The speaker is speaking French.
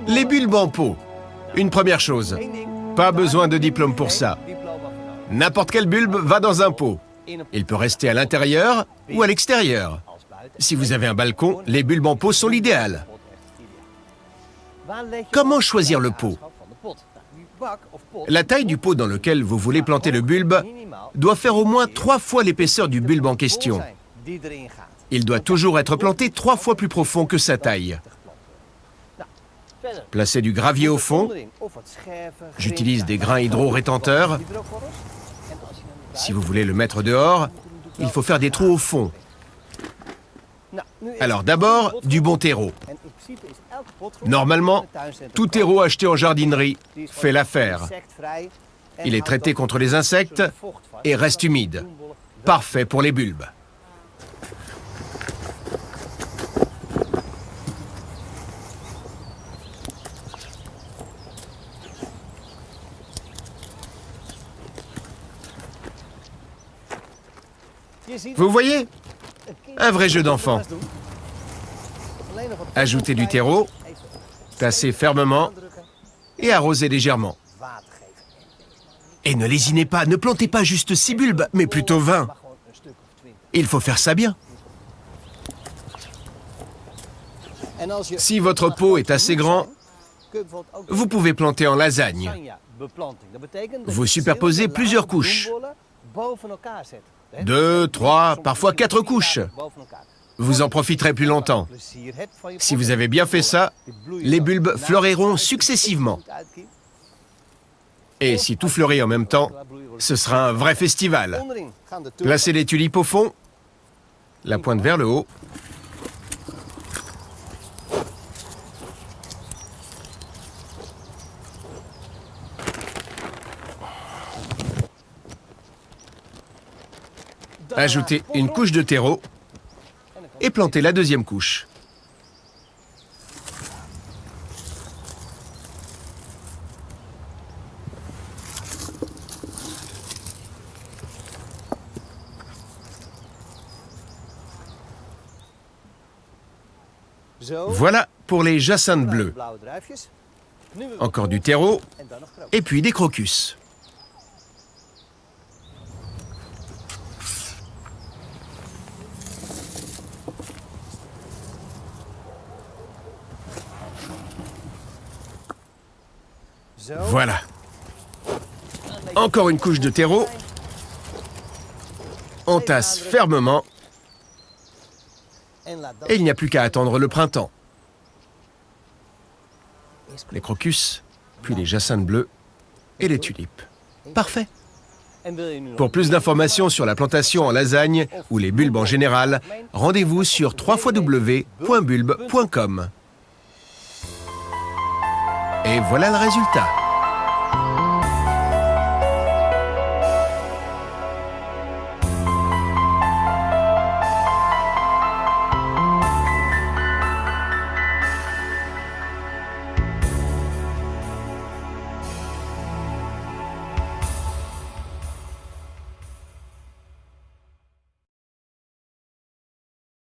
Les bulbes en pot. Une première chose, pas besoin de diplôme pour ça. N'importe quel bulbe va dans un pot. Il peut rester à l'intérieur ou à l'extérieur. Si vous avez un balcon, les bulbes en pot sont l'idéal. Comment choisir le pot? La taille du pot dans lequel vous voulez planter le bulbe doit faire au moins 3 fois l'épaisseur du bulbe en question. Il doit toujours être planté 3 fois plus profond que sa taille. Placez du gravier au fond. J'utilise des grains hydro-rétenteurs. Si vous voulez le mettre dehors, il faut faire des trous au fond. Alors d'abord, du bon terreau. Normalement, tout terreau acheté en jardinerie fait l'affaire. Il est traité contre les insectes et reste humide. Parfait pour les bulbes. Vous voyez? Un vrai jeu d'enfant. Ajoutez du terreau, tassez fermement et arrosez légèrement. Et ne lésinez pas, ne plantez pas juste 6 bulbes, mais plutôt 20. Il faut faire ça bien. Si votre pot est assez grand, vous pouvez planter en lasagne. Vous superposez plusieurs couches. 2, 3, parfois 4 couches. Vous en profiterez plus longtemps. Si vous avez bien fait ça, les bulbes fleuriront successivement. Et si tout fleurit en même temps, ce sera un vrai festival. Placez les tulipes au fond, la pointe vers le haut. Ajoutez une couche de terreau et plantez la deuxième couche. Voilà pour les jacinthes bleues. Encore du terreau et puis des crocus. Voilà. Encore une couche de terreau. On tasse fermement. Et il n'y a plus qu'à attendre le printemps. Les crocus, puis les jacinthes bleues et les tulipes. Parfait. Pour plus d'informations sur la plantation en lasagne ou les bulbes en général, rendez-vous sur www.bulbe.com. Et voilà le résultat.